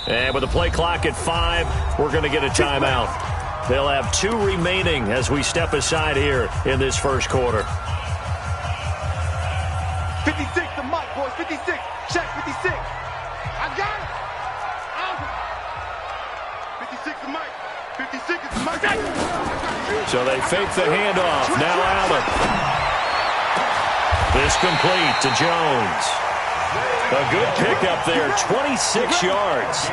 And with the play clock at 5, we're going to get a timeout. They'll have 2 remaining as we step aside here in this first quarter. 56 to Mike, boys. 56. Check 56. I got it. 56 to Mike. 56 is to Mike. So they fake the handoff. Now Allen. This complete to Jones. A good pickup there, 26 yards.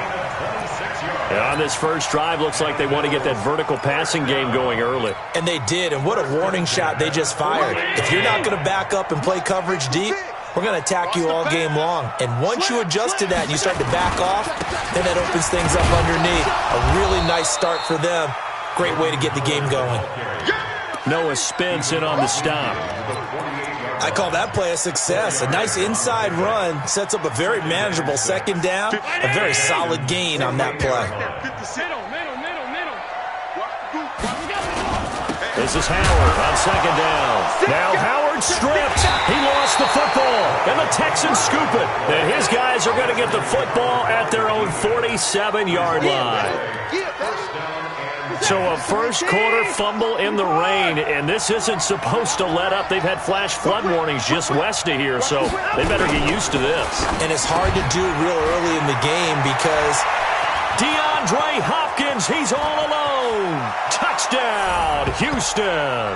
And on this first drive, looks like they want to get that vertical passing game going early. And they did, and what a warning shot they just fired. If you're not going to back up and play coverage deep, we're going to attack you all game long. And once you adjust to that and you start to back off, then that opens things up underneath. A really nice start for them. Great way to get the game going. Noah Spence in on the stop. I call that play a success. A nice inside run sets up a very manageable second down. A very solid gain on that play. This is Howard on second down. Now Howard stripped. He lost the football, and the Texans scoop it. And his guys are going to get the football at their own 47-yard line. So a first-quarter fumble in the rain, and this isn't supposed to let up. They've had flash flood warnings just west of here, so they better get used to this. And it's hard to do real early in the game because DeAndre Hopkins, he's all alone. Touchdown, Houston.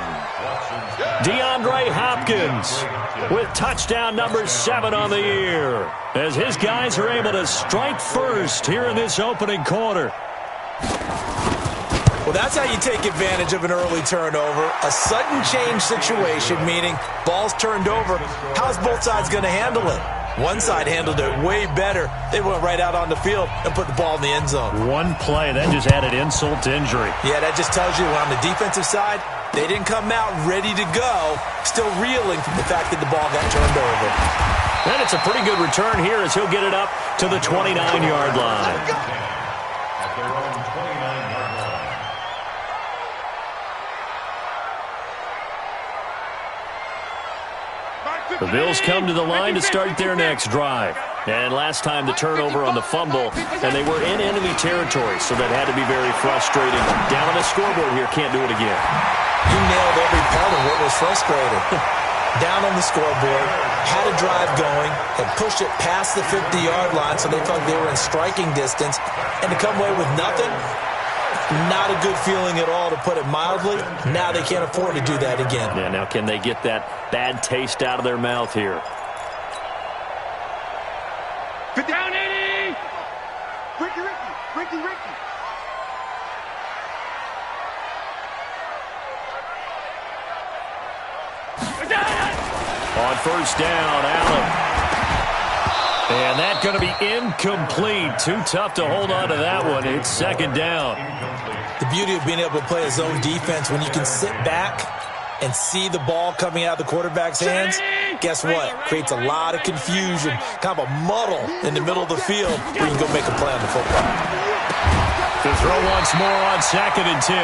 DeAndre Hopkins with touchdown number 7 on the year, as his guys are able to strike first here in this opening quarter. Well, that's how you take advantage of an early turnover. A sudden change situation, meaning ball's turned over. How's both sides going to handle it? One side handled it way better. They went right out on the field and put the ball in the end zone. One play, that just added insult to injury. Yeah, that just tells you on the defensive side, they didn't come out ready to go, still reeling from the fact that the ball got turned over. And it's a pretty good return here as he'll get it up to the 29-yard line. The Bills come to the line to start their next drive. And last time the turnover on the fumble, and they were in enemy territory, so that had to be very frustrating. Down on the scoreboard here, can't do it again. You nailed every part of what was frustrating. Down on the scoreboard, had a drive going, had pushed it past the 50-yard line, so they thought they were in striking distance, and to come away with nothing, not a good feeling at all, to put it mildly. Now they can't afford to do that again. Yeah, now can they get that bad taste out of their mouth here? Down 80! Ricky! On first down, Allen. And that's going to be incomplete. Too tough to hold on to that one. It's second down. The beauty of being able to play a zone defense, when you can sit back and see the ball coming out of the quarterback's hands, guess what? Creates a lot of confusion, kind of a muddle in the middle of the field where you can go make a play on the football. To throw once more on 2nd and 10.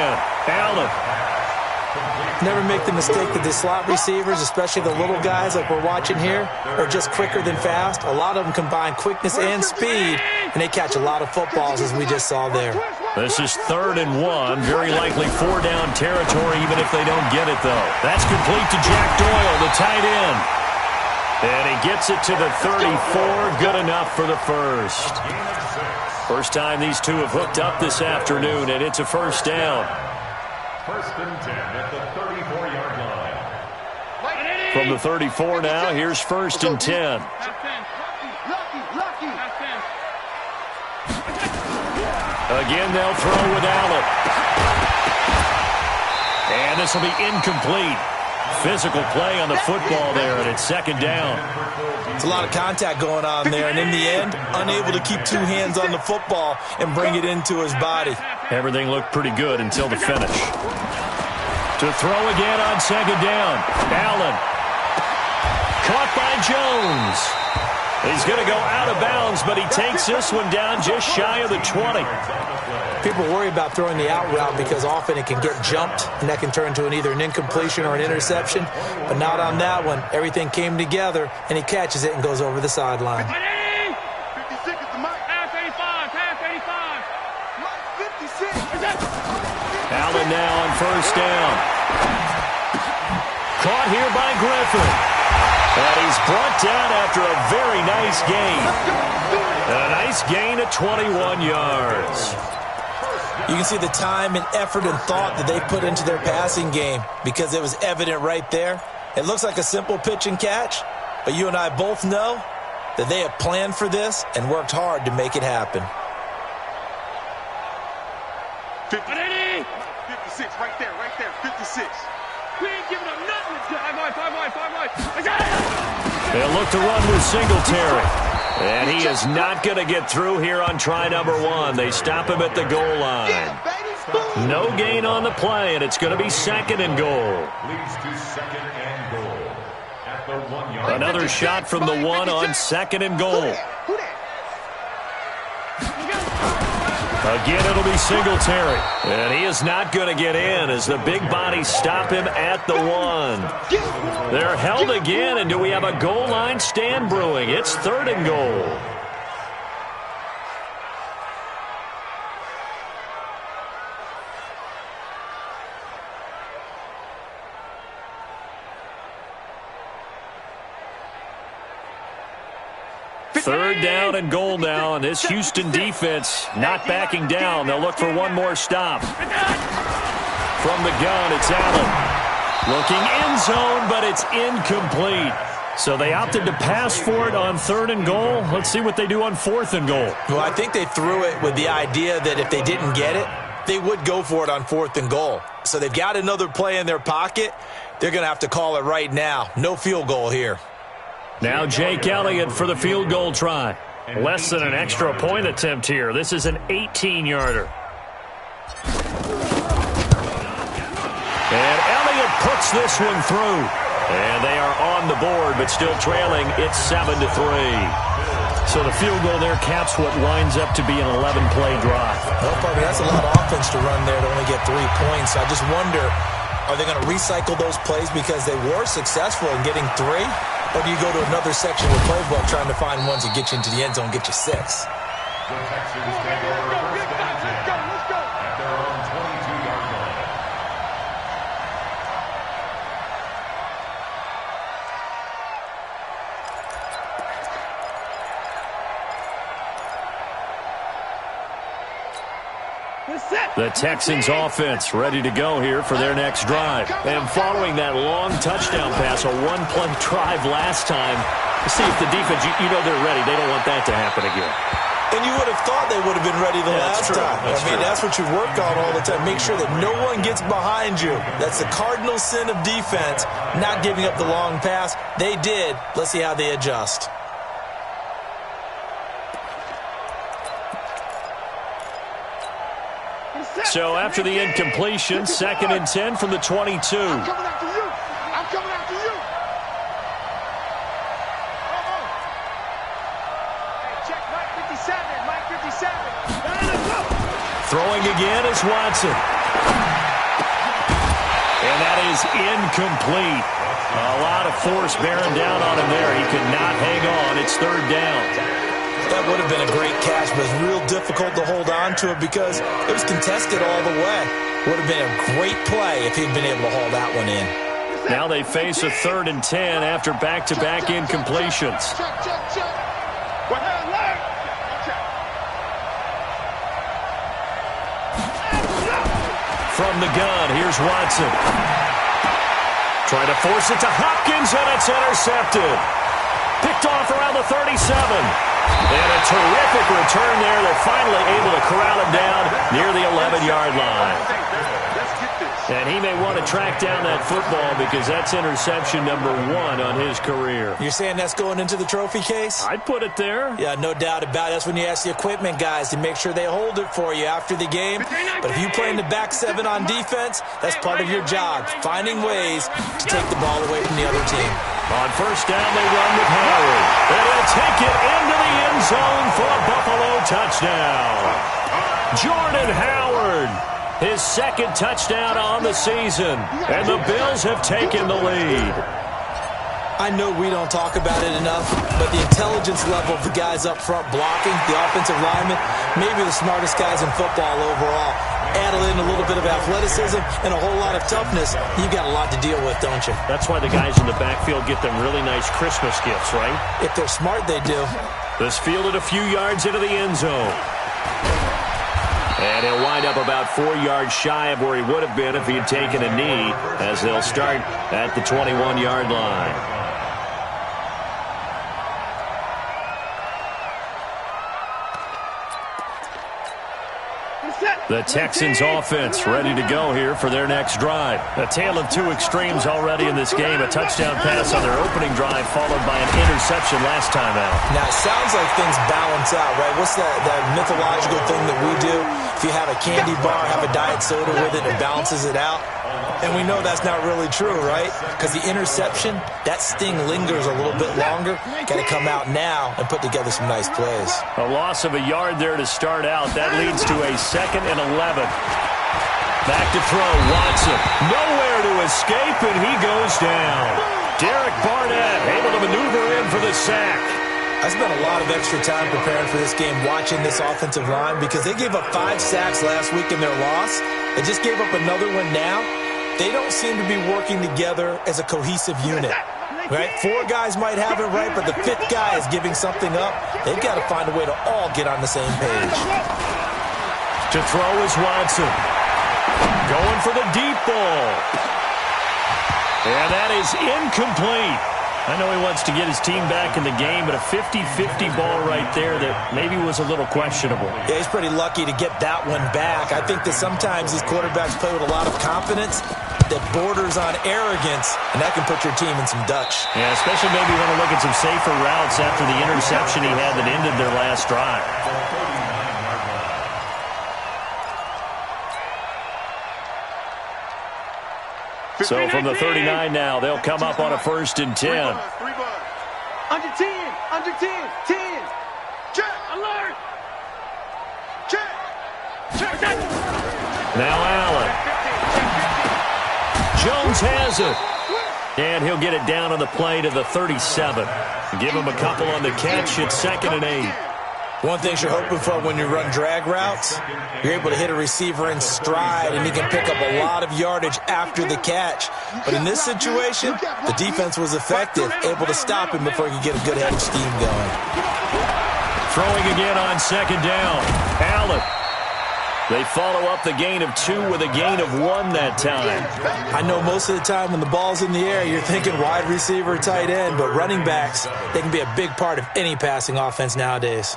Allen. Never make the mistake that the slot receivers, especially the little guys like we're watching here, are just quicker than fast. A lot of them combine quickness and speed, and they catch a lot of footballs, as we just saw there. This is 3rd and 1. Very likely 4-down territory, even if they don't get it, though. That's complete to Jack Doyle, the tight end. And he gets it to the 34. Good enough for the first. First time these two have hooked up this afternoon, and it's a first down. 1st and 10 at the 34-yard line. From the 34 now, here's 1st and 10. Again, they'll throw with Allen. And this will be incomplete. Physical play on the football there, and it's 2nd down. It's a lot of contact going on there, and in the end, unable to keep 2 hands on the football and bring it into his body. Everything looked pretty good until the finish. To throw again on 2nd down. Allen. Caught by Jones. He's going to go out of bounds, but he takes this one down just shy of the 20. People worry about throwing the out route because often it can get jumped, and that can turn into either an incompletion or an interception. But not on that one. Everything came together, and he catches it and goes over the sideline. 56 is the Mike. Pass 85, pass 85. going now on first down. Caught here by Griffin. And he's brought down after a very nice gain. A nice gain of 21 yards. You can see the time and effort and thought that they put into their passing game because it was evident right there. It looks like a simple pitch and catch, but you and I both know that they have planned for this and worked hard to make it happen. 56, right there, 56. We ain't giving up nothing. 5 wide. They'll look to run with Singletary. And he is not going to get through here on try number 1. They stop him at the goal line. No gain on the play, and it's going to be 2nd and goal. Leads to 2nd and goal. At the 1 yard. Another shot from the 1 on 2nd and goal. Again, it'll be Singletary. And he is not going to get in as the big bodies stop him at the 1. They're held again, and do we have a goal line stand brewing? It's 3rd and goal. Third down and goal now, and this Houston defense not backing down. They'll look for one more stop. From the gun, it's Allen. Looking end zone, but it's incomplete. So they opted to pass for it on 3rd and goal. Let's see what they do on 4th and goal. Well, I think they threw it with the idea that if they didn't get it, they would go for it on 4th and goal. So they've got another play in their pocket. They're going to have to call it right now. No field goal here. Now Jake Elliott for the field goal try. Less than an extra point attempt here. This is an 18-yarder. And Elliott puts this one through. And they are on the board, but still trailing. It's 7-3. So the field goal there caps what winds up to be an 11-play drive. Well, Parker, that's a lot of offense to run there to only get 3 points. I just wonder, are they going to recycle those plays because they were successful in getting 3? Or do you go to another section of the playbook trying to find ones that get you into the end zone, get you 6? The Texans take over first and 10 at their own 22-yard line. The Texans offense ready to go here for their next drive. And following that long touchdown pass, a one-play drive last time, see if the defense, you know they're ready. They don't want that to happen again. And you would have thought they would have been ready the last time. That's what you work on all the time. Make sure that no one gets behind you. That's the cardinal sin of defense, not giving up the long pass. They did. Let's see how they adjust. So after the incompletion, 2nd and 10 from the 22. I'm coming after you. I'm coming after you. Hey, check Mike 57. Mike 57. Throwing again is Watson. And that is incomplete. A lot of force bearing down on him there. He could not hang on. It's 3rd down. That would have been a great catch, but it's real difficult to hold on to it because it was contested all the way. Would have been a great play if he'd been able to haul that one in. Now they face a 3rd and 10 after back-to-back incompletions. From the gun, here's Watson. Trying to force it to Hopkins, and it's intercepted. Picked off around the 37. And a terrific return there. They're finally able to corral him down near the 11-yard line. And he may want to track down that football because that's interception number 1 on his career. You're saying that's going into the trophy case? I'd put it there. Yeah, no doubt about it. That's when you ask the equipment guys to make sure they hold it for you after the game. But if you play in the back 7 on defense, that's part of your job, finding ways to take the ball away from the other team. On first down, they run with Howard. And he'll take it into the end zone for a Buffalo touchdown. Jordan Howard, his 2nd touchdown on the season. And the Bills have taken the lead. I know we don't talk about it enough, but the intelligence level of the guys up front blocking, the offensive linemen, maybe the smartest guys in football overall. add in a little bit of athleticism and a whole lot of toughness, you've got a lot to deal with, don't you? That's why the guys in the backfield get them really nice Christmas gifts, right? If they're smart, they do. This fielded a few yards into the end zone. And he'll wind up about 4 yards shy of where he would have been if he had taken a knee, as they'll start at the 21-yard line. The Texans offense ready to go here for their next drive. A tale of two extremes already in this game. A touchdown pass on their opening drive followed by an interception last time out. Now, it sounds like things balance out, right? What's that mythological thing that we do? If you have a candy bar, have a diet soda with it, it balances it out. And we know that's not really true, right? Because the interception, that sting lingers a little bit longer. Got to come out now and put together some nice plays. A loss of a yard there to start out. That leads to a 2nd and 11. Back to throw, Watson. Nowhere to escape, and he goes down. Derek Barnett able to maneuver in for the sack. I spent a lot of extra time preparing for this game, watching this offensive line, because they gave up 5 sacks last week in their loss. They just gave up another one now. They don't seem to be working together as a cohesive unit, right? 4 guys might have it right, but the 5th guy is giving something up. They've got to find a way to all get on the same page. To throw is Watson. Going for the deep ball. And that is incomplete. I know he wants to get his team back in the game, but a 50-50 ball right there that maybe was a little questionable. Yeah, he's pretty lucky to get that one back. I think that sometimes these quarterbacks play with a lot of confidence that borders on arrogance, and that can put your team in some Dutch. Yeah, especially maybe want to look at some safer routes after the interception he had that ended their last drive. So from the 39 now, they'll come up on a 1st and 10. Under 10, under 10, 10. Check. Alert. Check. Now Allen. Jones has it. And he'll get it down on the play to the 37. Give him a couple on the catch. It's 2nd and 8. One thing you're hoping for when you run drag routes, you're able to hit a receiver in stride, and he can pick up a lot of yardage after the catch. But in this situation, the defense was effective, able to stop him before he could get a good head of steam going. Throwing again on 2nd down. Allen. They follow up the gain of 2 with a gain of 1 that time. I know most of the time when the ball's in the air, you're thinking wide receiver, tight end, but running backs, they can be a big part of any passing offense nowadays.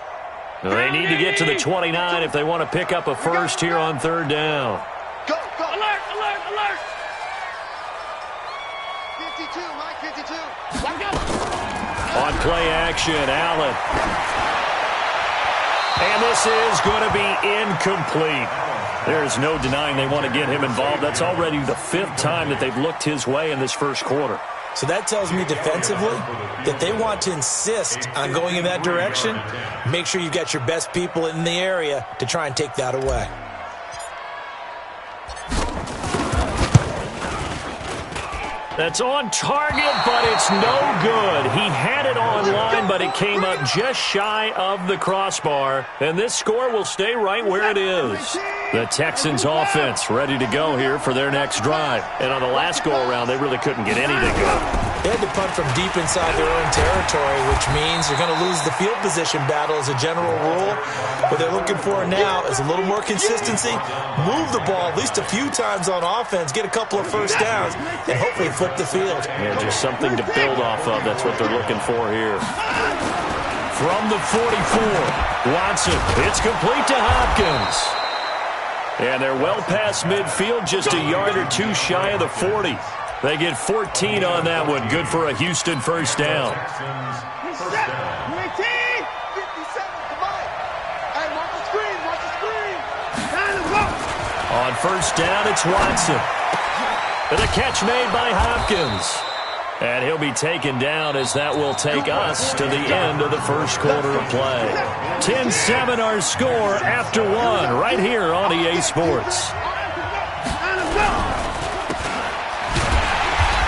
They need to get to the 29 if they want to pick up a 1st here on 3rd down. Go. Alert, alert, alert. 52, Mike, 52. Watch out. On play action, Allen. And this is going to be incomplete. There's no denying they want to get him involved. That's already the 5th time that they've looked his way in this first quarter. So that tells me defensively that they want to insist on going in that direction. Make sure you've got your best people in the area to try and take that away. That's on target, but it's no good. He had it on line, but it came up just shy of the crossbar. And this score will stay right where it is. The Texans offense ready to go here for their next drive. And on the last go-around, they really couldn't get anything going. They had to punt from deep inside their own territory, which means you're going to lose the field position battle as a general rule. What they're looking for now is a little more consistency, move the ball at least a few times on offense, get a couple of 1st downs, and hopefully flip the field. Yeah, just something to build off of. That's what they're looking for here. From the 44, Watson. It's complete to Hopkins. And they're well past midfield, just a yard or 2 shy of the 40. They get 14 on that one. Good for a Houston 1st down. 57, come on. Hey, watch the screen, watch the screen. On 1st down, it's Watson. And the catch made by Hopkins. And he'll be taken down as that will take us to the end of the first quarter of play. 10-7 our score after 1 right here on EA Sports.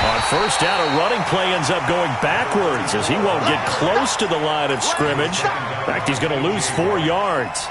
On 1st down, a running play ends up going backwards as he won't get close to the line of scrimmage. In fact, he's going to lose 4 yards.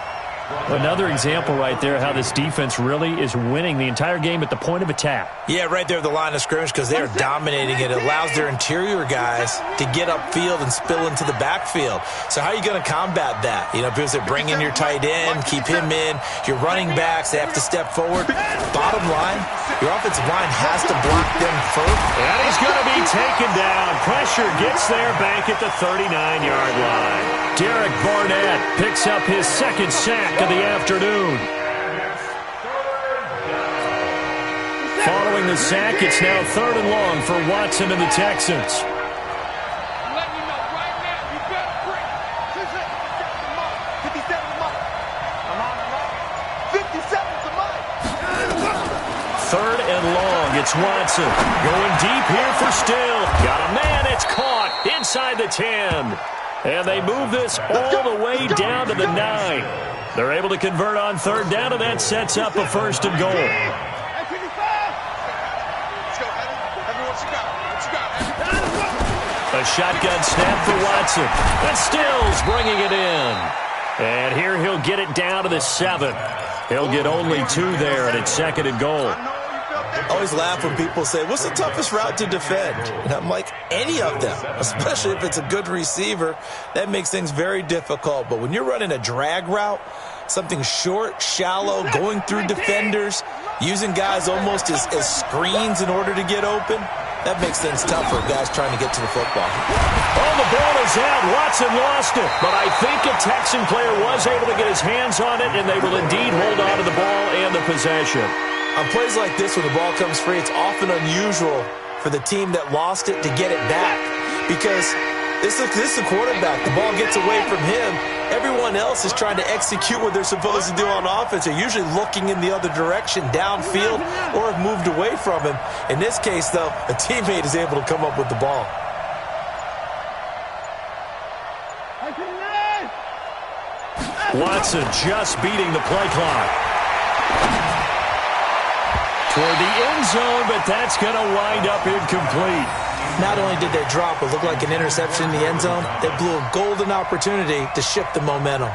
Another example right there how this defense really is winning the entire game at the point of attack. Yeah, right there at the line of scrimmage because they're dominating it. It allows their interior guys to get upfield and spill into the backfield. So how are you going to combat that? You know, because they bring in your tight end, keep him in. Your running backs, they have to step forward. Bottom line, your offensive line has to block them first. And he's going to be taken down. Pressure gets there back at the 39-yard line. Derek Barnett picks up his second sack of the afternoon. Following the sack, it's now 3rd and long for Watson and the Texans. Third and long, it's Watson. Going deep here for Still. Got a man, it's caught inside the 10. And they move this all the way down to the 9. They're able to convert on 3rd down, and that sets up a 1st and goal. A shotgun snap for Watson. And Still's bringing it in. And here he'll get it down to the 7. He'll get only 2 there, and it's 2nd and goal. I always laugh when people say, what's the toughest route to defend? And I'm like, any of them, especially if it's a good receiver. That makes things very difficult. But when you're running a drag route, something short, shallow, going through defenders, using guys almost as screens in order to get open, that makes things tough for guys trying to get to the football. Oh, the ball is out. Watson lost it. But I think a Texan player was able to get his hands on it, and they will indeed hold on to the ball and the possession. On plays like this, when the ball comes free, it's often unusual for the team that lost it to get it back. Because this is the quarterback. The ball gets away from him. Everyone else is trying to execute what they're supposed to do on offense. They're usually looking in the other direction, downfield, or have moved away from him. In this case, though, a teammate is able to come up with the ball. Watson just beating the play clock. Toward the end zone, but that's going to wind up incomplete. Not only did they drop what looked like an interception in the end zone, they blew a golden opportunity to shift the momentum.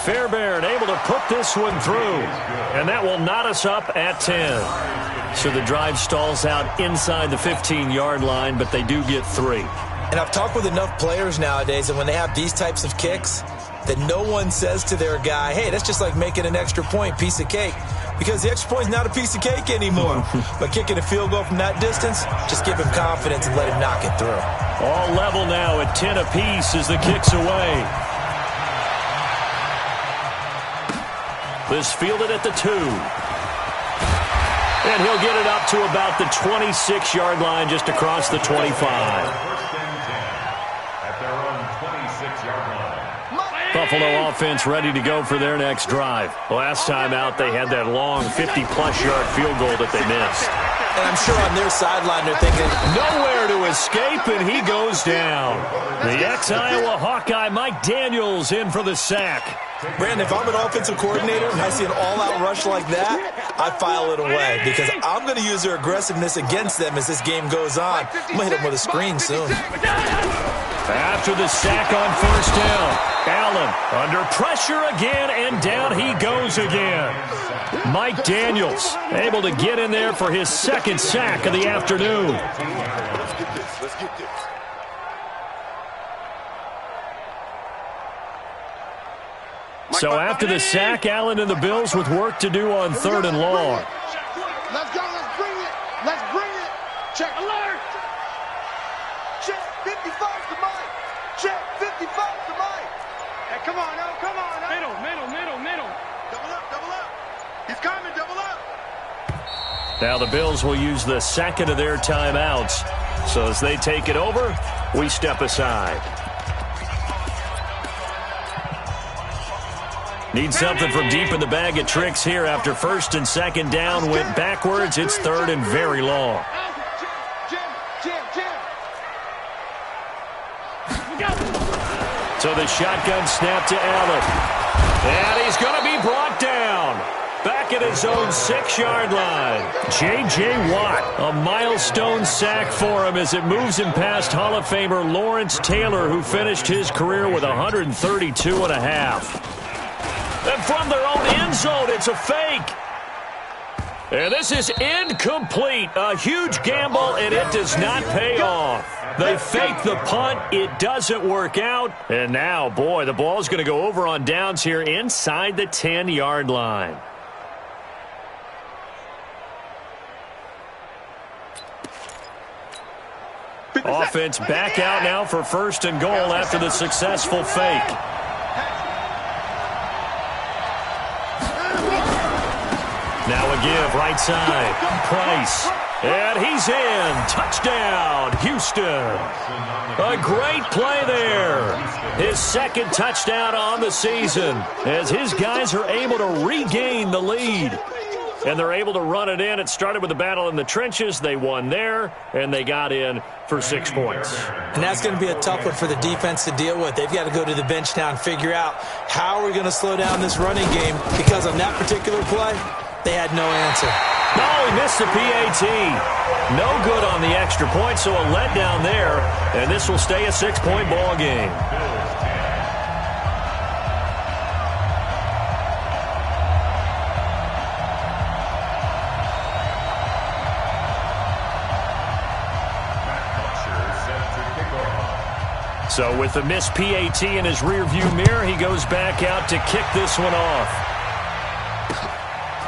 Fairbairn able to put this one through, and that will knot us up at 10. So the drive stalls out inside the 15-yard line, but they do get 3. And I've talked with enough players nowadays, and when they have these types of kicks, that no one says to their guy, hey, that's just like making an extra point, piece of cake. Because the extra point is not a piece of cake anymore. But kicking a field goal from that distance, just give him confidence and let him knock it through. All level now at 10 apiece as the kick's away. This fielded at the 2. And he'll get it up to about the 26-yard line just across the 25. Buffalo offense ready to go for their next drive. Last time out, they had that long 50-plus-yard field goal that they missed. And I'm sure on their sideline they're thinking, nowhere to escape, and he goes down. The ex-Iowa Hawkeye Mike Daniels in for the sack. Brandon, if I'm an offensive coordinator and I see an all-out rush like that, I file it away because I'm going to use their aggressiveness against them as this game goes on. I'm going to hit them with a screen soon. After the sack on 1st down, Allen under pressure again, and down he goes again. Mike Daniels able to get in there for his 2nd sack of the afternoon. Let's get this. So after the sack, Allen and the Bills with work to do on 3rd and long. Let's go. Let's bring it. Let's bring it. Check. Alert. Check. 55 to Mike. Check. 55 to Mike. Hey, come on, no, come on. Middle. Double up. He's coming, double up. Now the Bills will use the 2nd of their timeouts. So as they take it over, we step aside. Need something from deep in the bag of tricks here after 1st and 2nd down went backwards. It's 3rd and very long. So the shotgun snap to Allen. And he's going to be brought down. Back at at his own 6-yard line. J.J. Watt, a milestone sack for him as it moves him past Hall of Famer Lawrence Taylor, who finished his career with 132 and a half. And from their own end zone, it's a fake. And this is incomplete. A huge gamble, and it does not pay off. They fake the punt. It doesn't work out. And now, boy, the ball's going to go over on downs here inside the 10-yard line. Offense back out now for 1st and goal after the successful fake. Now a give, right side. Price. And he's in. Touchdown, Houston. A great play there. His 2nd touchdown on the season as his guys are able to regain the lead. And they're able to run it in. It started with a battle in the trenches. They won there, and they got in for 6 points. And that's going to be a tough one for the defense to deal with. They've got to go to the bench now and figure out how are we going to slow down this running game, because on that particular play, they had no answer. No, he missed the PAT. No good on the extra point, so a letdown there, and this will stay a 6-point ball game. So with the missed PAT in his rearview mirror, he goes back out to kick this one off.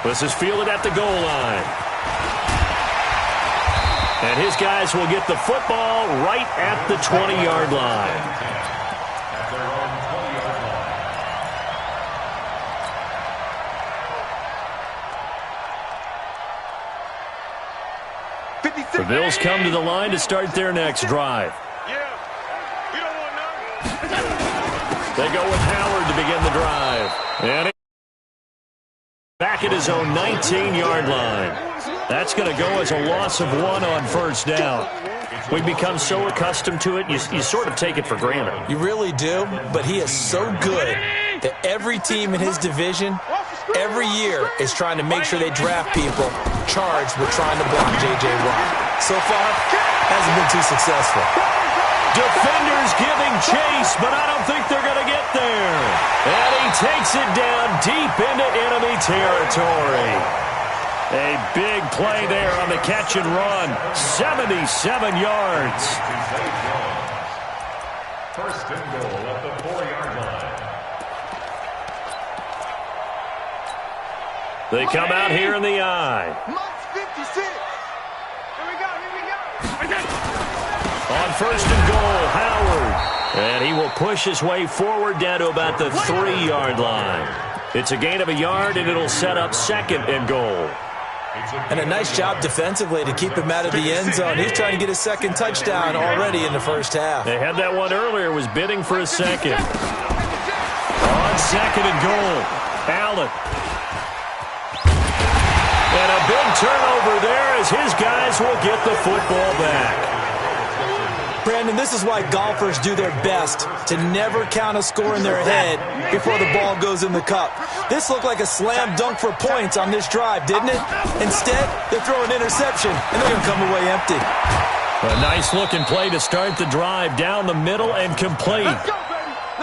This is fielded at the goal line. And his guys will get the football right at the 20-yard line. The Bills come to the line to start their next drive. They go with Howard to begin the drive. And back at his own 19-yard line. That's going to go as a loss of 1 on 1st down. We've become so accustomed to it, you sort of take it for granted. You really do, but he is so good that every team in his division, every year, is trying to make sure they draft people charged with trying to block J.J. Watt. So far, hasn't been too successful. Defenders giving chase, but I don't think they're going to get there. And he takes it down deep into enemy territory. A big play there on the catch and run. 77 yards. 1st and goal at the 4-yard line. They come out here in the I. Mike's 56. Here we go. On 1st and goal, Howard. And he will push his way forward down to about the 3-yard line. It's a gain of a yard, and it'll set up 2nd and goal. And a nice job defensively to keep him out of the end zone. He's trying to get his 2nd touchdown already in the 1st half. They had that one earlier, was bidding for a 2nd. On 2nd and goal, Allen. And a big turnover there as his guys will get the football back. Brandon, this is why golfers do their best to never count a score in their head before the ball goes in the cup. This looked like a slam dunk for points on this drive, didn't it? Instead, they throw an interception, and they're going to come away empty. A nice-looking play to start the drive down the middle and complete.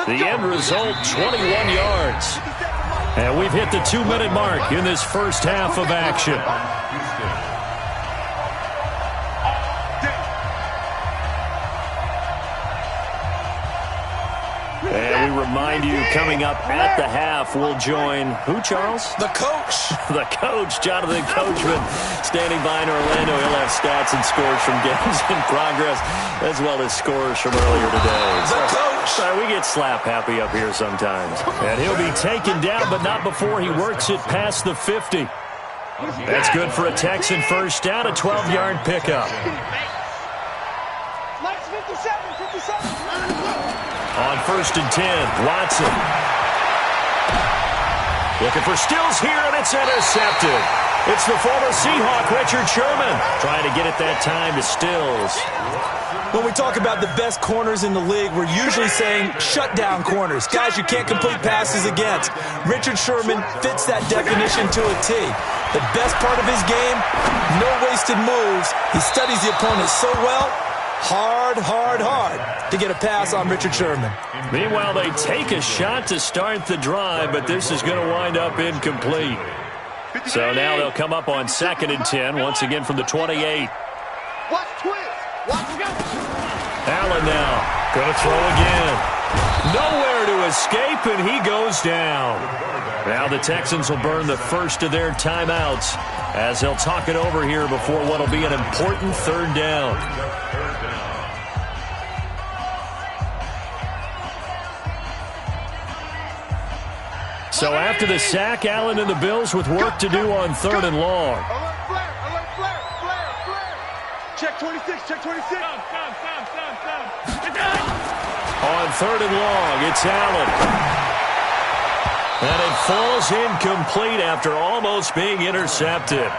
The end result, 21 yards. And we've hit the 2-minute mark in this 1st half of action. And we remind you, coming up at the half, we'll join who, Charles? The coach. The coach, Jonathan Coachman, standing by in Orlando. He'll have stats and scores from games in progress, as well as scores from earlier today. The coach. We get slap happy up here sometimes. And he'll be taken down, but not before he works it past the 50. That's good for a Texan 1st down, a 12-yard pickup. Mike's 57. On 1st and 10, Watson. Looking for Stills here, and it's intercepted. It's the former Seahawk, Richard Sherman, trying to get it that time to Stills. When we talk about the best corners in the league, we're usually saying shutdown corners, guys you can't complete passes against. Richard Sherman fits that definition to a T. The best part of his game, no wasted moves. He studies the opponent so well, hard to get a pass on Richard Sherman. Meanwhile, they take a shot to start the drive, but this is going to wind up incomplete. So now they'll come up on 2nd and 10, once again from the 28. Watch twist. Watch go. Allen now going to throw again. Nowhere to escape, and he goes down. Now the Texans will burn the first of their timeouts as they'll talk it over here before what will be an important 3rd down. So after the sack, Allen and the Bills with work to do on 3rd and long. Alert flare. Check 26, check 26. Stop. On 3rd and long, it's Allen. And it falls incomplete after almost being intercepted.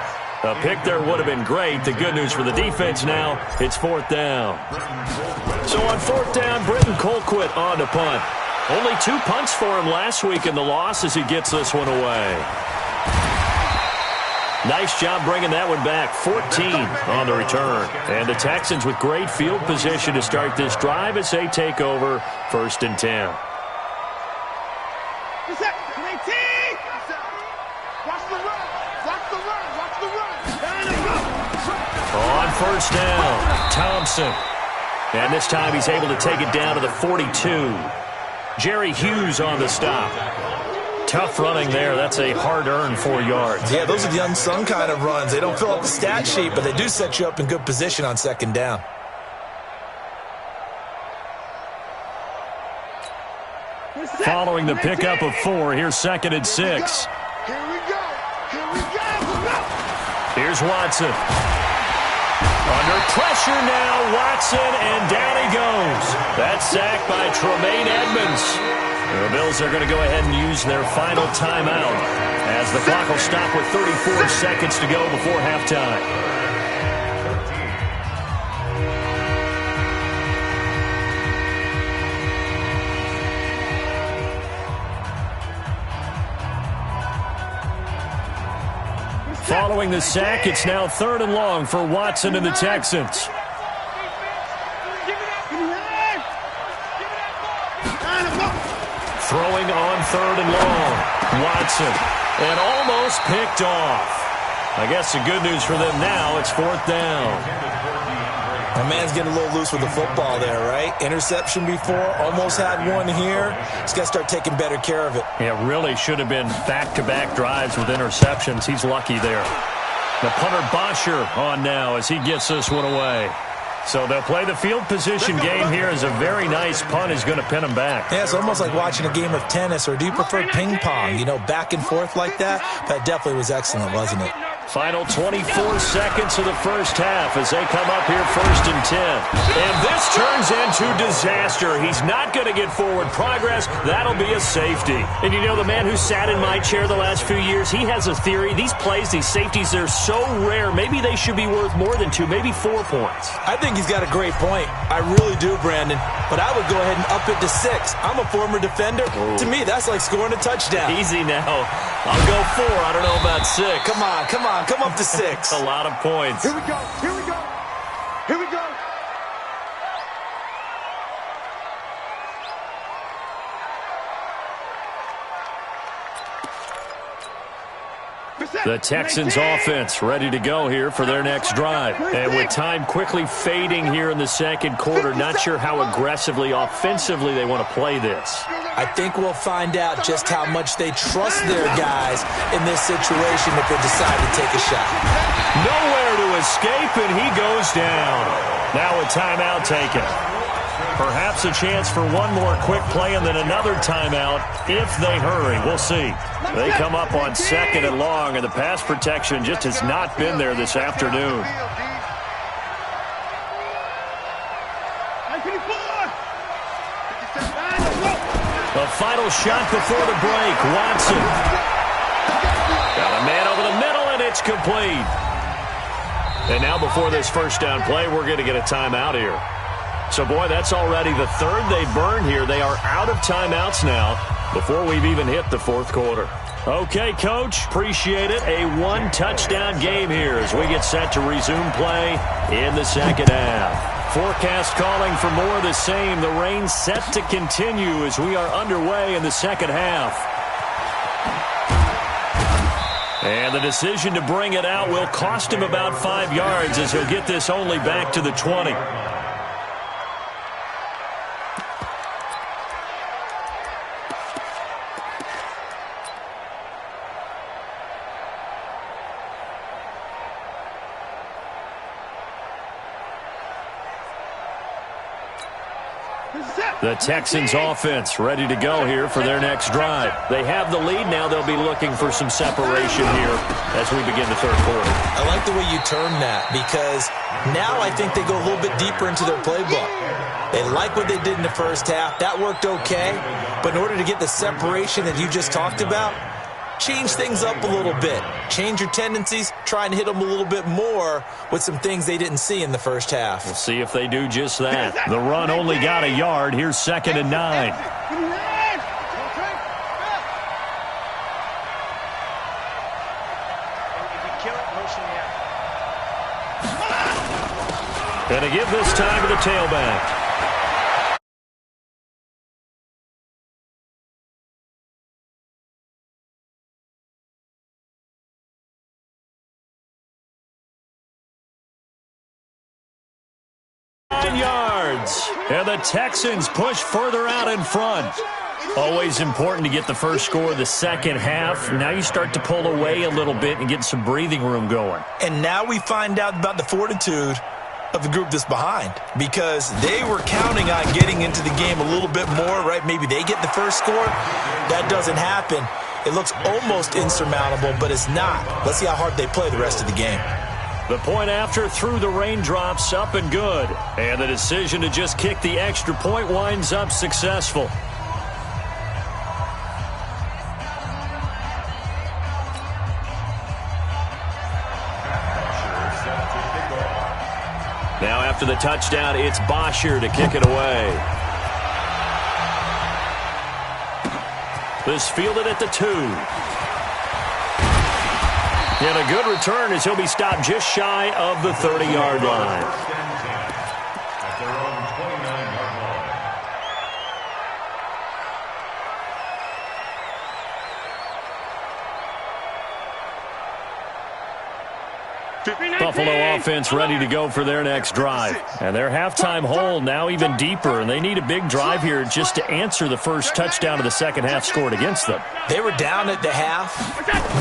A pick there would have been great. The good news for the defense now, it's 4th down. So on 4th down, Britton Colquitt on to punt. Only 2 punts for him last week in the loss as he gets this one away. Nice job bringing that one back. 14 on the return. And the Texans with great field position to start this drive as they take over 1st and 10. On 1st down, Thompson. And this time he's able to take it down to the 42. Jerry Hughes on the stop. Tough running there. That's a hard-earned 4 yards. Yeah, those are the unsung kind of runs. They don't fill up the stat sheet, but they do set you up in good position on 2nd down. Following the pickup of 4, here's 2nd and 6. Here we go. Here's Watson. Under pressure now, Watson, and down he goes. That's sacked by Tremaine Edmonds. The Bills are going to go ahead and use their final timeout as the clock will stop with 34 seconds to go before halftime. Following the sack, it's now 3rd and long for Watson and the Texans. Throwing on 3rd and long. Watson. And almost picked off. I guess the good news for them now, it's 4th down. My man's getting a little loose with the football there, right? Interception before, almost had one here. He's got to start taking better care of it. It really should have been back-to-back drives with interceptions. He's lucky there. The punter Bosher on now as he gets this one away. So they'll play the field position game here as a very nice punt is going to pin him back. Yeah, it's almost like watching a game of tennis, or do you prefer ping pong? You know, back and forth like that? That definitely was excellent, wasn't it? Final 24 seconds of the first half as they come up here 1st and 10. And this turns into disaster. He's not going to get forward progress. That'll be a safety. And you know, the man who sat in my chair the last few years, he has a theory. These plays, these safeties, they're so rare. Maybe they should be worth more than 2, maybe 4 points. I think he's got a great point. I really do, Brandon. But I would go ahead and up it to 6. I'm a former defender. Ooh. To me, that's like scoring a touchdown. Easy now. I'll go 4. I don't know about 6. Come on. Come up to 6. A lot of points. Here we go. The Texans offense ready to go here for their next drive. And with time quickly fading here in the second quarter, not sure how aggressively, offensively they want to play this. I think we'll find out just how much they trust their guys in this situation if they decide to take a shot. Nowhere to escape, and he goes down. Now a timeout taken. Perhaps a chance for one more quick play and then another timeout if they hurry. We'll see. They come up on 2nd and long, and the pass protection just has not been there this afternoon. A final shot before the break. Watson. Got a man over the middle, and it's pass complete. And now before this first down play, we're going to get a timeout here. So, boy, that's already the third they burned here. They are out of timeouts now before we've even hit the fourth quarter. Okay, Coach, appreciate it. A one-touchdown game here as we get set to resume play in the second half. Forecast calling for more of the same. The rain set to continue as we are underway in the second half. And the decision to bring it out will cost him about 5 yards as he'll get this only back to the 20. The Texans offense ready to go here for their next drive. They have the lead now. They'll be looking for some separation here as we begin the third quarter. I like the way you term that because now I think they go a little bit deeper into their playbook. They like what they did in the first half. That worked okay. But in order to get the separation that you just talked about, change things up a little bit. Change your tendencies. Try and hit them a little bit more with some things they didn't see in the first half. We'll see if they do just that. The run only got a yard. Here's 2nd and 9. And to give this time to the tailback. Yards. And the Texans push further out in front. Always important to get the first score of the second half. Now you start to pull away a little bit and get some breathing room going. And now we find out about the fortitude of the group that's behind because they were counting on getting into the game a little bit more, right? Maybe they get the first score. That doesn't happen. It looks almost insurmountable, but it's not. Let's see how hard they play the rest of the game. The point after through the raindrops, up and good. And the decision to just kick the extra point winds up successful. Now after the touchdown, it's Bosher to kick it away. This fielded at the 2. And a good return as he'll be stopped just shy of the 30-yard line. At their own 29-yard line. Buffalo offense ready to go for their next drive. And their halftime hole now even deeper, and they need a big drive here just to answer the first touchdown of the second half scored against them. They were down at the half.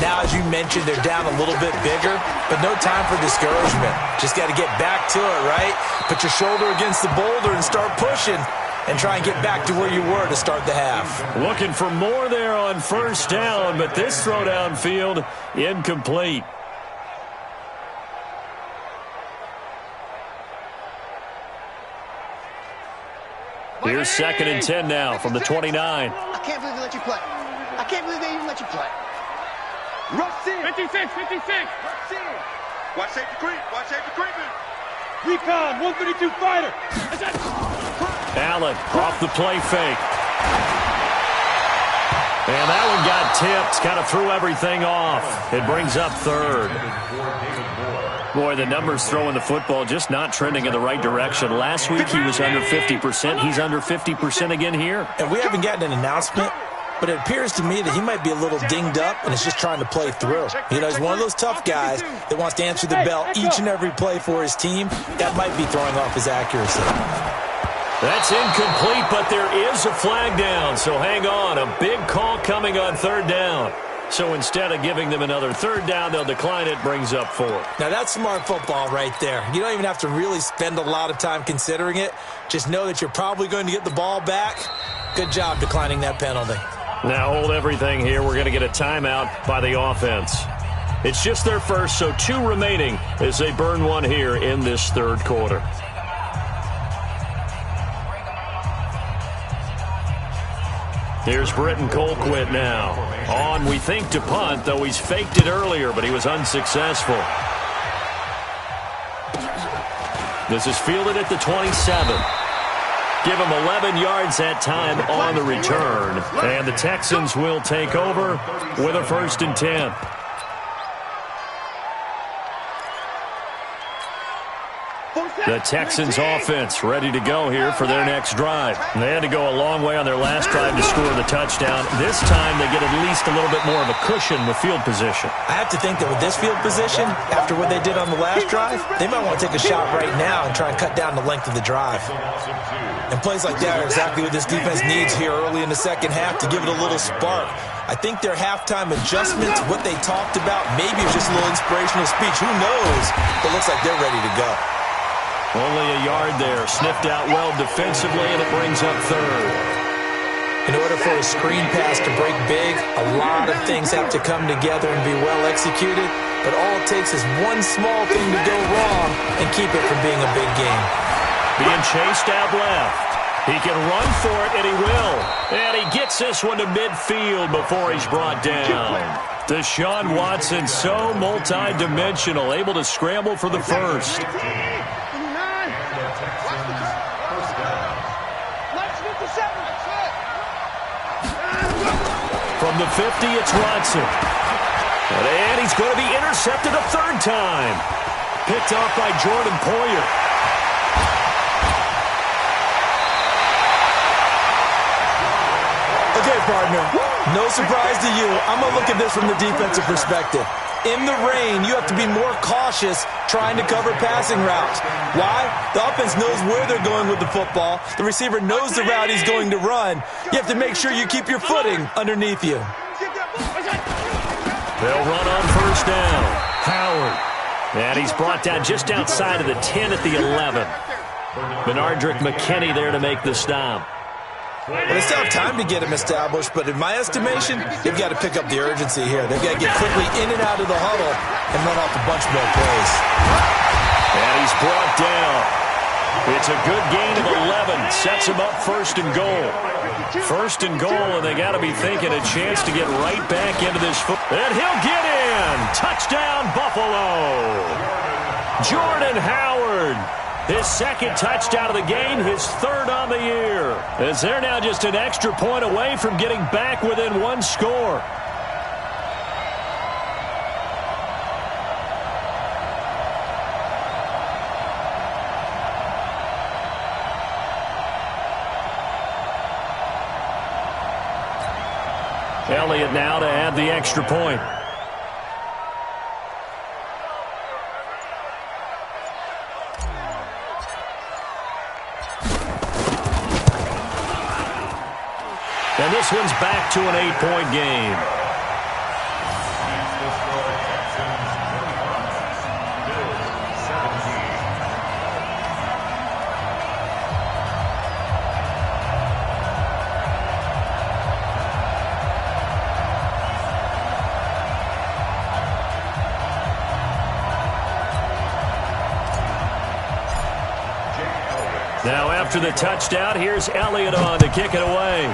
Now, as you mentioned, they're down a little bit bigger, but no time for discouragement. Just got to get back to it, right? Put your shoulder against the boulder and start pushing and try and get back to where you were to start the half. Looking for more there on first down, but this throw downfield incomplete. Here's 2nd and 10 now from the 29. I can't believe they let you play. I can't believe they even let you play. Rush in. 56, 56. Rush in. Watch safety creep. Watch safety creeping. Recon, 132 fighter. Allen off the play fake. And that one got tipped. Kind of threw everything off. It brings up 3rd. Boy, the numbers throwing the football just not trending in the right direction. Last week he was under 50%. He's under 50% again here. And we haven't gotten an announcement, but it appears to me that he might be a little dinged up and is just trying to play through. You know, he's one of those tough guys that wants to answer the bell each and every play for his team. That might be throwing off his accuracy. That's incomplete, but there is a flag down. So hang on. A big call coming on 3rd down. So instead of giving them another 3rd down, they'll decline it, brings up 4. Now, that's smart football right there. You don't even have to really spend a lot of time considering it. Just know that you're probably going to get the ball back. Good job declining that penalty. Now hold everything here. We're going to get a timeout by the offense. It's just their first, so 2 remaining as they burn one here in this 3rd quarter. Here's Britton Colquitt now. On, we think, to punt, though he's faked it earlier, but he was unsuccessful. This is fielded at the 27. Give him 11 yards that time on the return. And the Texans will take over with a 1st and 10. The Texans offense ready to go here for their next drive. They had to go a long way on their last drive to score the touchdown. This time they get at least a little bit more of a cushion with field position. I have to think that with this field position, after what they did on the last drive, they might want to take a shot right now and try and cut down the length of the drive. And plays like that are exactly what this defense needs here early in the second half to give it a little spark. I think their halftime adjustments, what they talked about, maybe it's just a little inspirational speech. Who knows? But it looks like they're ready to go. Only a yard there. Sniffed out well defensively, and it brings up 3rd. In order for a screen pass to break big, a lot of things have to come together and be well executed. But all it takes is one small thing to go wrong and keep it from being a big game. Being chased out left. He can run for it, and he will. And he gets this one to midfield before he's brought down. Deshaun Watson, so multi-dimensional, able to scramble for the first. From the 50, it's Watson. And he's going to be intercepted a 3rd time. Picked off by Jordan Poyer. Okay, partner, no surprise to you. I'm going to look at this from the defensive perspective. In the rain, you have to be more cautious trying to cover passing routes. Why? The offense knows where they're going with the football. The receiver knows the route he's going to run. You have to make sure you keep your footing underneath you. They'll run on 1st down. Howard. And he's brought down just outside of the 10 at the 11. Benardrick McKinney there to make the stop. Well, they still have time to get him established, but in my estimation, they've got to pick up the urgency here. They've got to get quickly in and out of the huddle and run off a bunch more plays. And he's brought down. It's a good gain of 11. Sets him up 1st and goal. 1st and goal, and they got to be thinking a chance to get right back into this foot. And he'll get in. Touchdown, Buffalo. Jordan Howard. His 2nd touchdown of the game, his 3rd on the year. As they're now just an extra point away from getting back within 1 score. Elliott now to add the extra point. And this one's back to an 8-point game. Now after the touchdown, here's Elliott on to kick it away.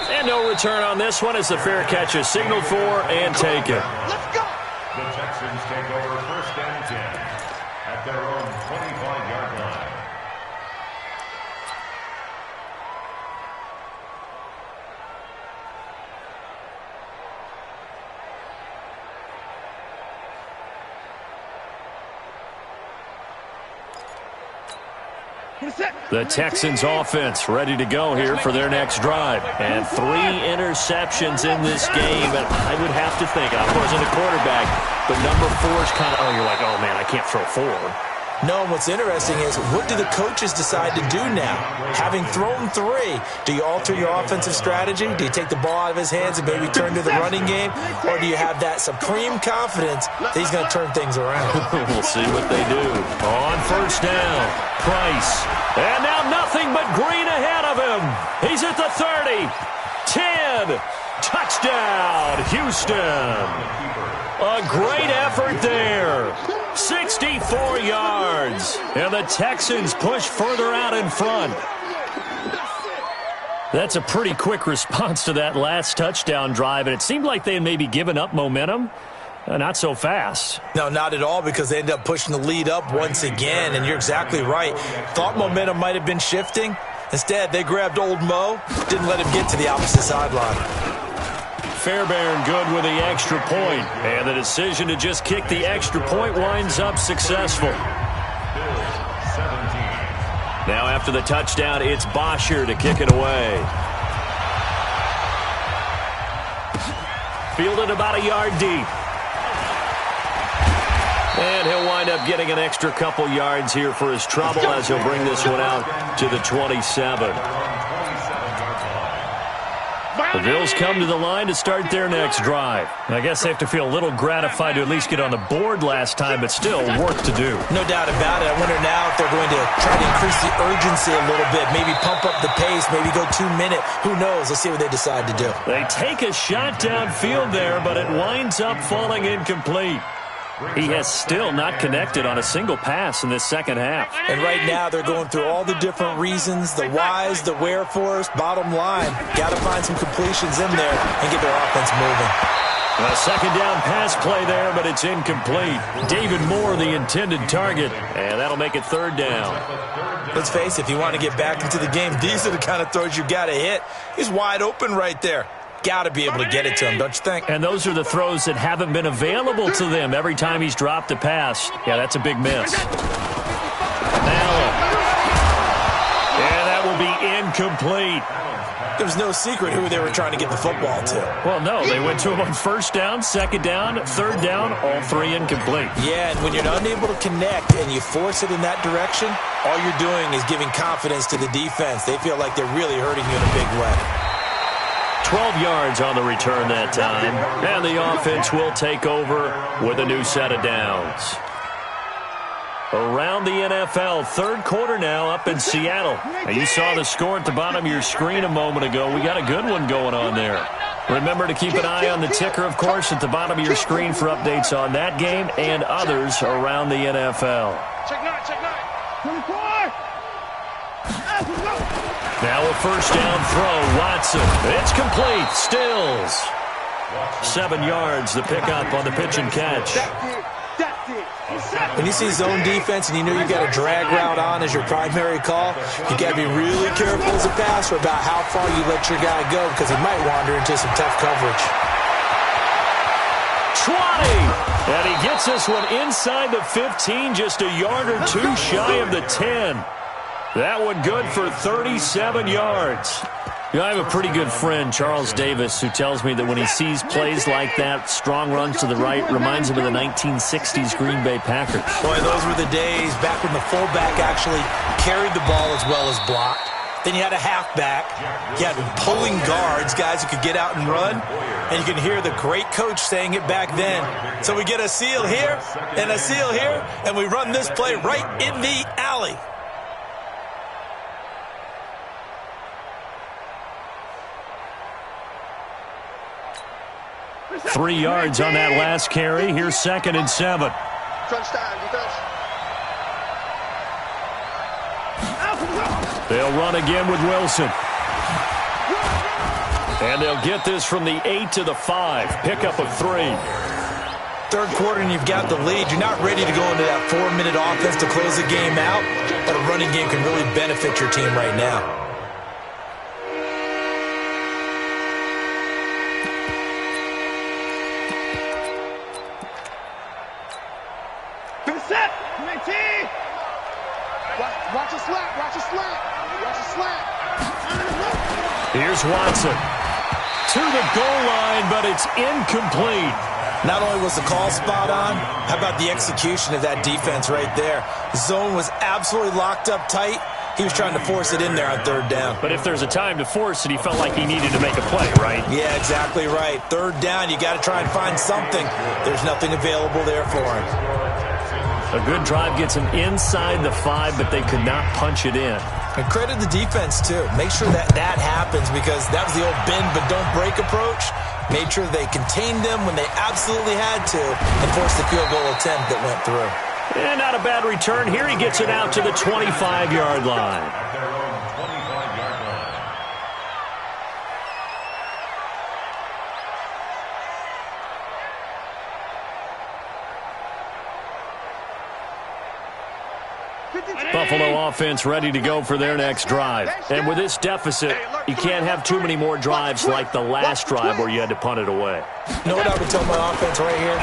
And no return on this one as the fair catch is signaled for and taken. Let's go. The Texans take over 1st and 10 at their own 25-yard line. The Texans offense ready to go here for their next drive. And 3 interceptions in this game. And I would have to think, I wasn't a quarterback, but number 4 is kind of, oh, you're like, oh, man, I can't throw 4. No, and what's interesting is, what do the coaches decide to do now? Having thrown 3, do you alter your offensive strategy? Do you take the ball out of his hands and maybe turn to the running game? Or do you have that supreme confidence that he's going to turn things around? We'll see what they do. On 1st down, Price. And now nothing but green ahead of him. He's at the 30, 10, touchdown, Houston. A great effort there. 64 yards. And the Texans push further out in front. That's a pretty quick response to that last touchdown drive, and it seemed like they had maybe given up momentum. Not so fast. No, not at all, because they ended up pushing the lead up once again, and you're exactly right. Thought momentum might have been shifting. Instead, they grabbed old Mo, didn't let him get to the opposite sideline. Fairbairn good with the extra point, and the decision to just kick the extra point winds up successful. Now after the touchdown, it's Bosher to kick it away. Fielded about a yard deep. And he'll wind up getting an extra couple yards here for his trouble as he'll bring this one out to the 27. The Bills come to the line to start their next drive. I guess they have to feel a little gratified to at least get on the board last time, but still work to do. No doubt about it. I wonder now if they're going to try to increase the urgency a little bit, maybe pump up the pace, maybe go 2 minute. Who knows? Let's see what they decide to do. They take a shot downfield there, but it winds up falling incomplete. He has still not connected on a single pass in this second half. And right now they're going through all the different reasons, the whys, the wherefores. Bottom line, got to find some completions in there and get their offense moving. A second down pass play there, but it's incomplete. David Moore, the intended target, and that'll make it third down. Let's face it, if you want to get back into the game, these are the kind of throws you got to hit. He's wide open right there. Got to be able to get it to him, don't you think? And those are the throws that haven't been available to them every time he's dropped a pass. Yeah, that's a big miss. Allen. And that will be incomplete. There was no secret who they were trying to get the football to. Well, no, they went to him on first down, second down, third down, all three incomplete. Yeah, and when you're unable to connect and you force it in that direction, all you're doing is giving confidence to the defense. They feel like they're really hurting you in a big way. 12 yards on the return that time, and the offense will take over with a new set of downs. Around the NFL, third quarter now up in Seattle. Now, you saw the score at the bottom of your screen a moment ago. We got a good one going on there. Remember to keep an eye on the ticker, of course, at the bottom of your screen for updates on that game and others around the NFL. Check nine, check nine. 24. Now a first down throw, Watson. It's complete, Stills. 7 yards, the pickup on the pitch and catch. When you see zone defense and you know you got a drag route on as your primary call, you got to be really careful as a passer about how far you let your guy go because he might wander into some tough coverage. 20! And he gets this one inside the 15, just a yard or two shy of the 10. That one good for 37 yards. You know, I have a pretty good friend, Charles Davis, who tells me that when he sees plays like that, strong runs to the right, reminds him of the 1960s Green Bay Packers. Boy, those were the days back when the fullback actually carried the ball as well as blocked. Then you had a halfback. You had pulling guards, guys who could get out and run. And you can hear the great coach saying it back then. So we get a seal here and a seal here, and we run this play right in the alley. 3 yards on that last carry. Here's 2nd and 7. They'll run again with Wilson. And they'll get this from the 8 to the 5. Pickup of 3. Third quarter and you've got the lead. You're not ready to go into that 4-minute offense to close the game out, but a running game can really benefit your team right now. Watch a slant, watch a slant, watch a slant. Here's Watson to the goal line, but it's incomplete. Not only was the call spot on, how about the execution of that defense right there? The zone was absolutely locked up tight. He was trying to force it in there on third down. But if there's a time to force it, he felt like he needed to make a play, right? Yeah, exactly right. Third down, you got to try and find something. There's nothing available there for him. A good drive gets him inside the 5, but they could not punch it in. And credit the defense, too. Make sure that happens because that was the old bend but don't break approach. Made sure they contained them when they absolutely had to and forced the field goal attempt that went through. And not a bad return. Here he gets it out to the 25-yard line. Buffalo offense ready to go for their next drive. And with this deficit, you can't have too many more drives like the last drive where you had to punt it away. You know what I would tell my offense right here?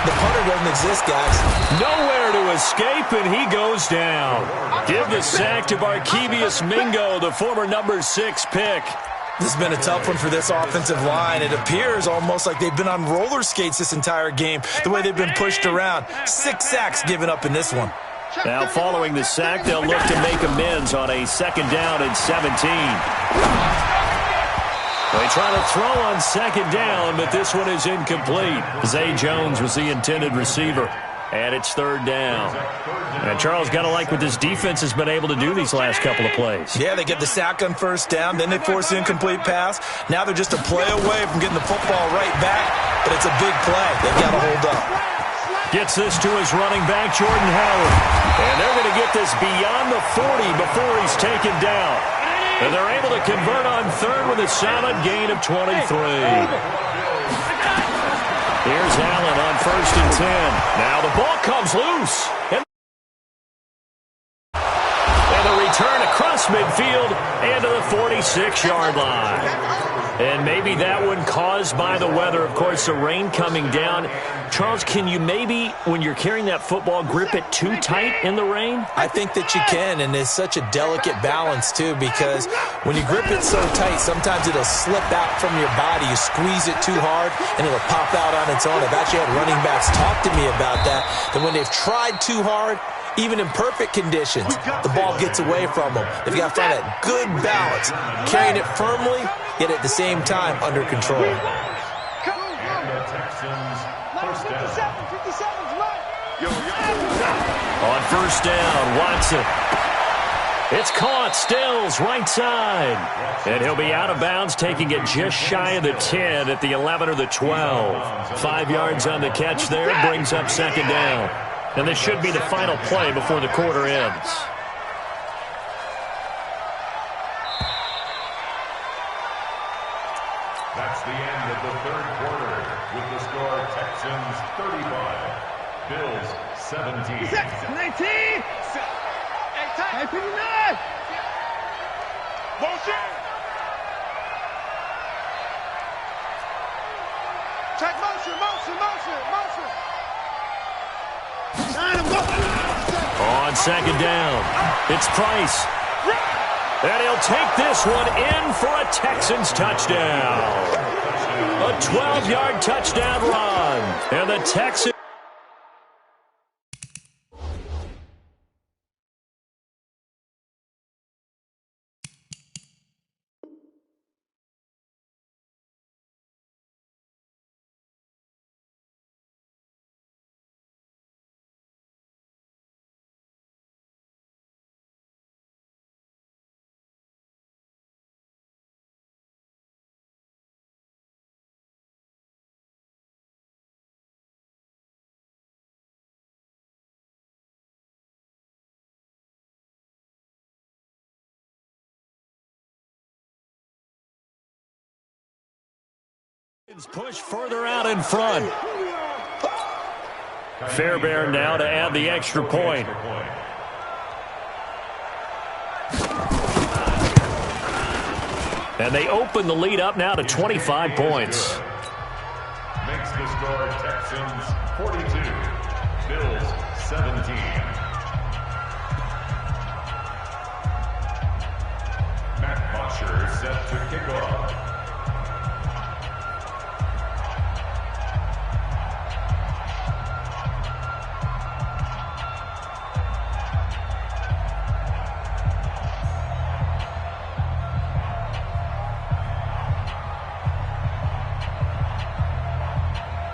The punter doesn't exist, guys. Nowhere to escape, and he goes down. Give the sack to Barkevious Mingo, the former number 6 pick. This has been a tough one for this offensive line. It appears almost like they've been on roller skates this entire game, the way they've been pushed around. 6 sacks given up in this one. Now following the sack, they'll look to make amends on a 2nd down and 17. They try to throw on 2nd down, but this one is incomplete. Zay Jones was the intended receiver. And it's 3rd down. And Charles, got to like what this defense has been able to do these last couple of plays. Yeah, they get the sack on 1st down, then they force the incomplete pass. Now they're just a play away from getting the football right back, but it's a big play. They've got to hold up. Gets this to his running back, Jordan Howard. And they're going to get this beyond the 40 before he's taken down. And they're able to convert on 3rd with a solid gain of 23. Here's Allen on 1st and 10. Now the ball comes loose. And the return across midfield and to the 46-yard line. And maybe that one caused by the weather. Of course, the rain coming down. Charles, can you maybe, when you're carrying that football, grip it too tight in the rain? I think that you can, and it's such a delicate balance, too, because when you grip it so tight, sometimes it'll slip out from your body. You squeeze it too hard, and it'll pop out on its own. I've actually had running backs talk to me about that when they've tried too hard, even in perfect conditions, the ball gets away from them. They've got to find that good balance, carrying it firmly, yet at the same time under control. And the Texans, 1st down. On 1st down, Watson. It's caught, Stills, right side. And he'll be out of bounds, taking it just shy of the 10 at the 11 or the 12. 5 yards on the catch there, brings up 2nd down. And this should be the final play before the quarter ends. That's the end of the 3rd quarter with the score Texans 35, Bills 17. 19! Hey, 59! Motion! Check motion. On 2nd down, it's Price. And he'll take this one in for a Texans touchdown. A 12-yard touchdown run. And the Texans... push further out in front. Fairbairn now to add the extra point. And they open the lead up now to 25 points. Makes the score Texans 42, Bills 17. Matt Bosher set to kick off.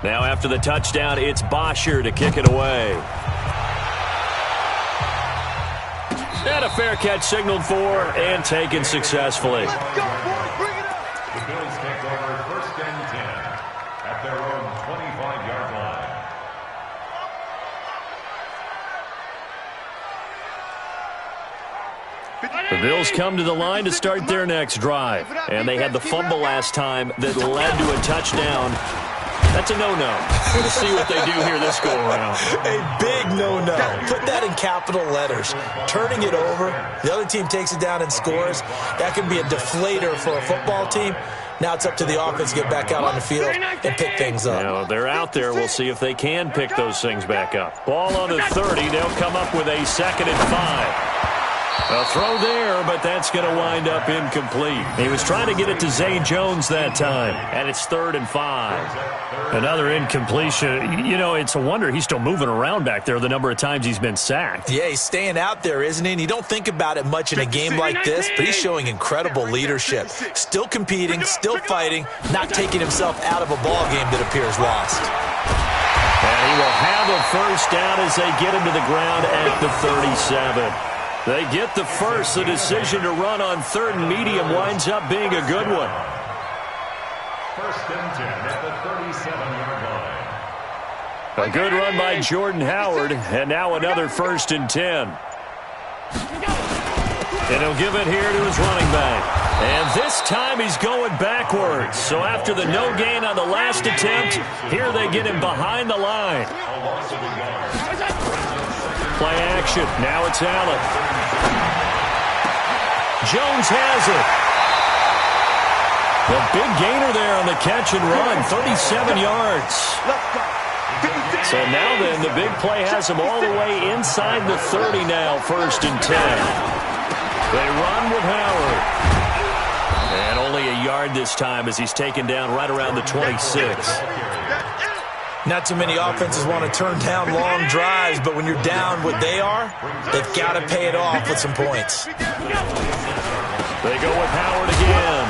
Now after the touchdown, it's Bosher to kick it away. And a fair catch signaled for and taken successfully. Let's go, boys. Bring it up. The Bills take over 1st and 10 at their own 25-yard line. The Bills come to the line to start their next drive. And they had the fumble last time that led to a touchdown. That's a no-no. We'll see what they do here this go-around. A big no-no. Put that in capital letters. Turning it over, the other team takes it down and scores. That can be a deflator for a football team. Now it's up to the offense to get back out on the field and pick things up. Now, they're out there. We'll see if they can pick those things back up. Ball on the 30. They'll come up with a 2nd and 5. A throw there, but that's going to wind up incomplete. He was trying to get it to Zay Jones that time, and it's 3rd and 5. Another incompletion. You know, it's a wonder he's still moving around back there the number of times he's been sacked. Yeah, he's staying out there, isn't he? And you don't think about it much in a game like this, but he's showing incredible leadership. Still competing, still fighting, not taking himself out of a ball game that appears lost. And he will have a first down as they get him to the ground at the 37. They get the first. The decision to run on 3rd and medium winds up being a good one. 1st and 10 at the 37-yard line. A good run by Jordan Howard, and now another 1st and 10. And he'll give it here to his running back. And this time he's going backwards. So after the no gain on the last attempt, here they get him behind the line. Play action. Now it's Allen. Jones has it. The big gainer there on the catch and run, 37 yards. So now then, the big play has him all the way inside the 30 now, 1st and 10. They run with Howard. And only a yard this time as he's taken down right around the 26. Not too many offenses want to turn down long drives, but when you're down what they are, they've got to pay it off with some points. They go with Howard again.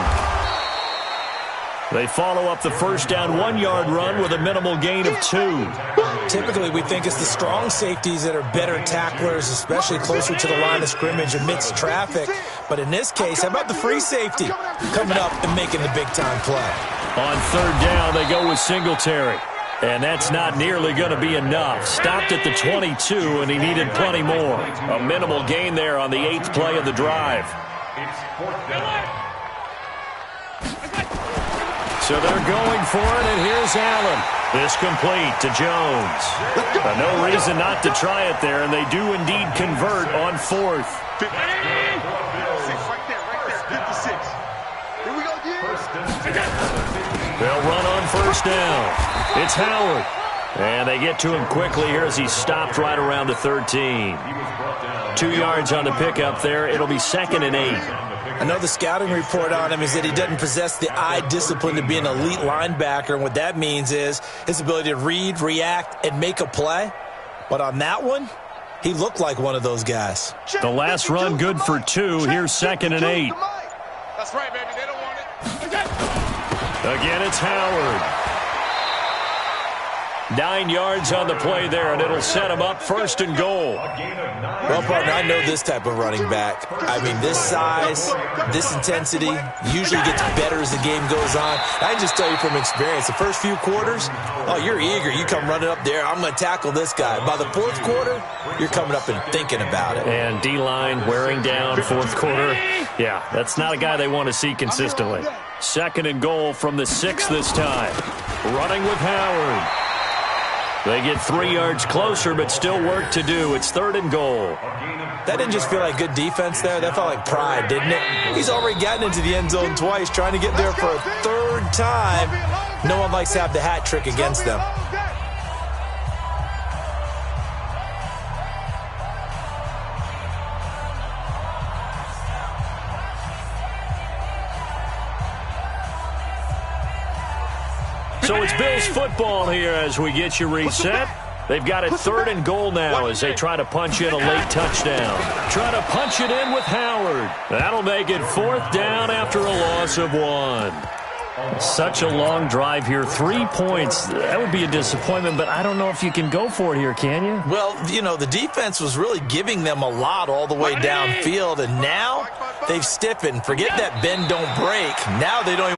They follow up the first down 1-yard run with a minimal gain of 2. Typically, we think it's the strong safeties that are better tacklers, especially closer to the line of scrimmage amidst traffic. But in this case, how about the free safety coming up and making the big-time play? On 3rd down, they go with Singletary. And that's not nearly going to be enough. Stopped at the 22, and he needed plenty more. A minimal gain there on the 8th play of the drive. It's 4th down. So they're going for it, and here's Allen. This complete to Jones. No reason not to try it there, and they do indeed convert on 4th. 56 right there, 56. Here we go, They'll run on 1st down. It's Howard. And they get to him quickly here as he stopped right around the 13. 2 yards on the pickup there. It'll be 2nd and 8. I know the scouting report on him is that he doesn't possess the eye discipline to be an elite linebacker, and what that means is his ability to read, react, and make a play. But on that one, he looked like one of those guys. The last run good for 2. Here's 2nd and 8. That's right, baby. They don't want it. Again, it's Howard. 9 yards on the play there, and it'll set him up 1st and goal. Well, partner, I know this type of running back. I mean, this size, this intensity usually gets better as the game goes on. I can just tell you from experience, the first few quarters, oh, you're eager. You come running up there, I'm going to tackle this guy. By the 4th quarter, you're coming up and thinking about it. And D-line wearing down 4th quarter. Yeah, that's not a guy they want to see consistently. 2nd and goal from the 6 this time. Running with Howard. They get 3 yards closer, but still work to do. It's 3rd and goal. That didn't just feel like good defense there. That felt like pride, didn't it? He's already gotten into the end zone twice, trying to get there for a 3rd time. No one likes to have the hat trick against them. So it's Bills football here as we get you reset. They've got it 3rd and goal now as they try to punch in a late touchdown. Try to punch it in with Howard. That'll make it 4th down after a loss of 1. Such a long drive here. 3 points. That would be a disappointment, but I don't know if you can go for it here, can you? Well, you know, the defense was really giving them a lot all the way downfield, and now they've stiffened. Forget that bend, don't break. Now they don't even